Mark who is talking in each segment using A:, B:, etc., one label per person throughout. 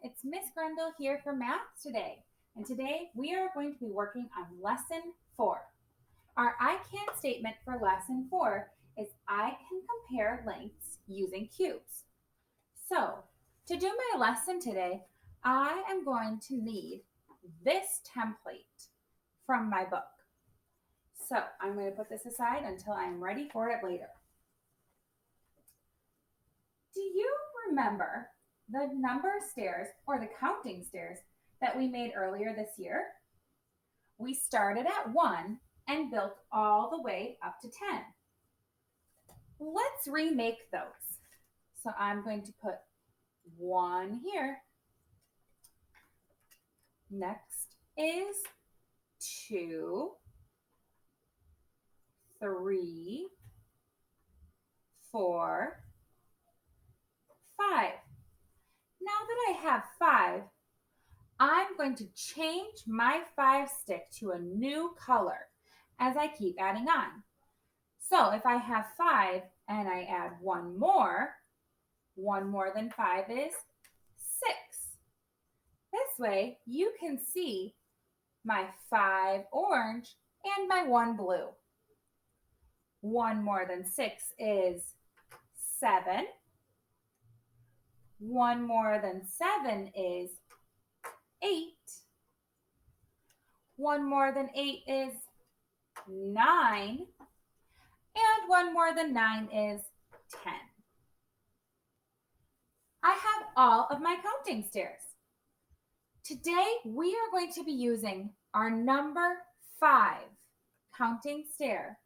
A: It's Miss Grundle here for math today. And today we are going to be working on lesson 4. Our I can statement for lesson 4 is I can compare lengths using cubes. So, to do my lesson today, I am going to need this template from my book. So, I'm going to put this aside until I'm ready for it later. Do you remember the number stairs or the counting stairs that we made earlier this year? We started at 1 and built all the way up to 10. Let's remake those. So I'm going to put 1 here. Next is 2, 3, 4, 5. Now that I have 5, I'm going to change my 5 stick to a new color as I keep adding on. So if I have 5 and I add 1 more than 5 is 6. This way you can see my 5 orange and my 1 blue. 1 more than 6 is 7. 1 more than 7 is 8. 1 more than 8 is 9. And 1 more than 9 is 10. I have all of my counting stairs. Today, we are going to be using our number 5 counting stair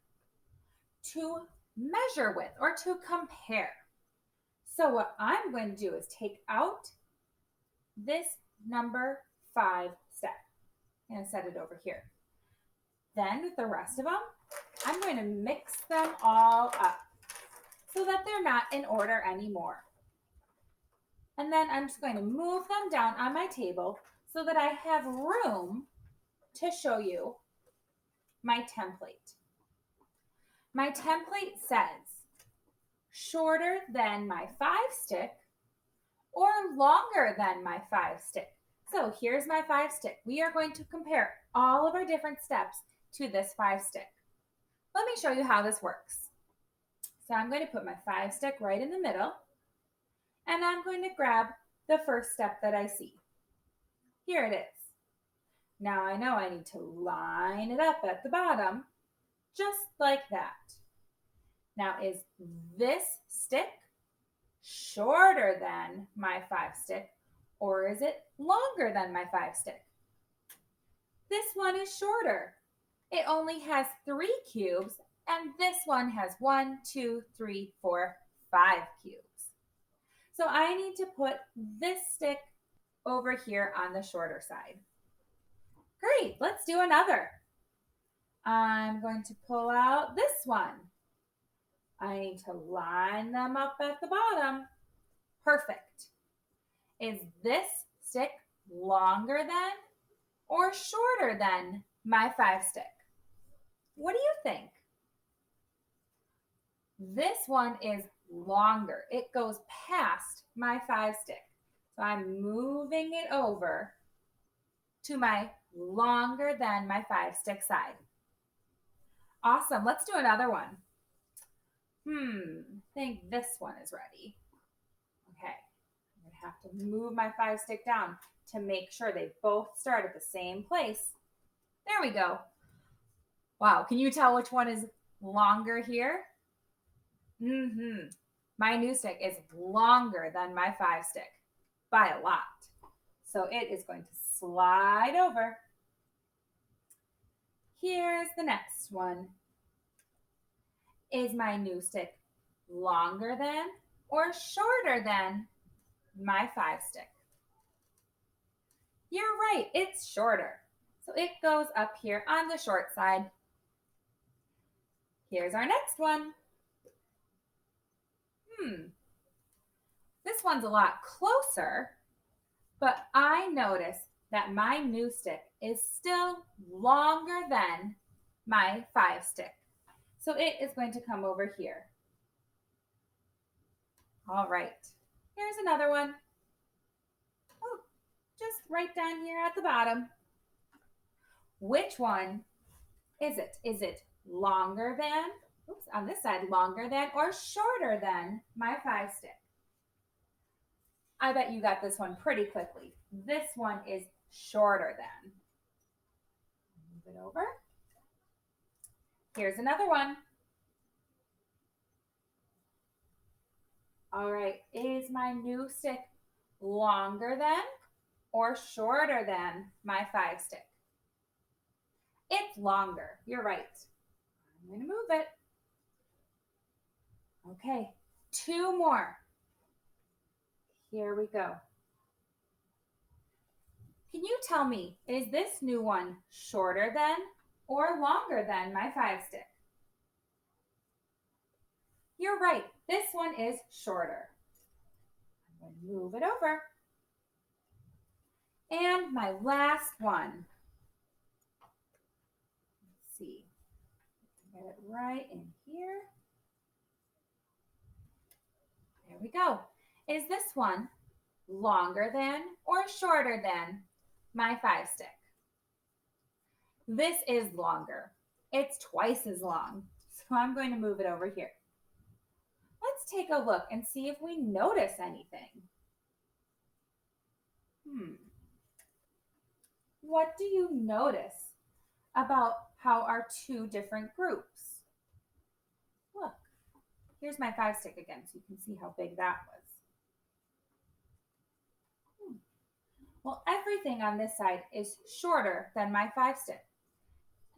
A: to measure with or to compare. So what I'm going to do is take out this number 5 step and set it over here. Then with the rest of them, I'm going to mix them all up so that they're not in order anymore. And then I'm just going to move them down on my table so that I have room to show you my template. My template says shorter than my 5 stick or longer than my 5 stick. So here's my 5 stick. We are going to compare all of our different steps to this 5 stick. Let me show you how this works. So I'm going to put my 5 stick right in the middle, and I'm going to grab the first step that I see. Here it is. Now I know I need to line it up at the bottom, just like that. Now is this stick shorter than my 5 stick, or is it longer than my 5 stick? This one is shorter. It only has 3 cubes, and this one has 1, 2, 3, 4, 5 cubes. So I need to put this stick over here on the shorter side. Great, let's do another. I'm going to pull out this one. I need to line them up at the bottom. Perfect. Is this stick longer than or shorter than my 5 stick? What do you think? This one is longer. It goes past my 5 stick. So I'm moving it over to my longer than my 5 stick side. Awesome. Let's do another one. I think this one is ready. Okay. I'm going to have to move my 5 stick down to make sure they both start at the same place. There we go. Wow. Can you tell which one is longer here? My new stick is longer than my 5 stick by a lot. So it is going to slide over. Here's the next one. Is my new stick longer than or shorter than my 5 stick? You're right, it's shorter. So it goes up here on the short side. Here's our next one. This one's a lot closer, but I notice that my new stick is still longer than my 5 stick. So it is going to come over here. All right, here's another one. Oh, down here at the bottom. Which one is it? Is it longer than, oops, on this side, longer than or shorter than my 5 stick? I bet you got this one pretty quickly. This one is shorter than. Move it over. Here's another one. All right, is my new stick longer than or shorter than my 5 stick? It's longer. You're right. I'm going to move it. Okay, 2 more. Here we go. Can you tell me, is this new one shorter than or longer than my 5 stick? You're right. This one is shorter. I'm going to move it over. And my last one. Let's see. Get it right in here. There we go. Is this one longer than or shorter than my 5 stick? This is longer. It's twice as long. So I'm going to move it over here. Let's take a look and see if we notice anything. What do you notice about how our 2 different groups? Look, here's my 5 stick again so you can see how big that was. Well, everything on this side is shorter than my 5 stick.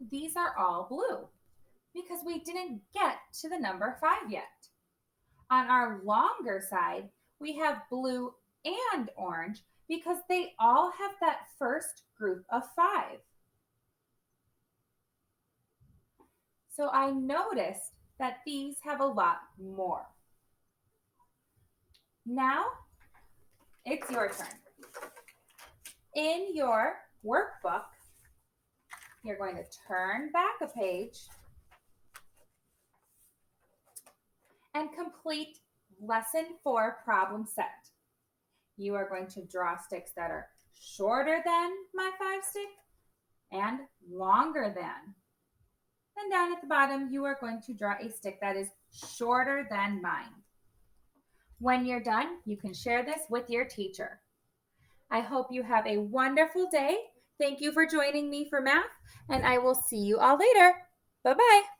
A: These are all blue because we didn't get to the number 5 yet. On our longer side, we have blue and orange because they all have that first group of 5. So I noticed that these have a lot more. Now, it's your turn. In your workbook, you're going to turn back a page and complete lesson 4 problem set. You are going to draw sticks that are shorter than my 5 stick and longer than. Then down at the bottom, you are going to draw a stick that is shorter than mine. When you're done, you can share this with your teacher. I hope you have a wonderful day. Thank you for joining me for math, and I will see you all later. Bye-bye.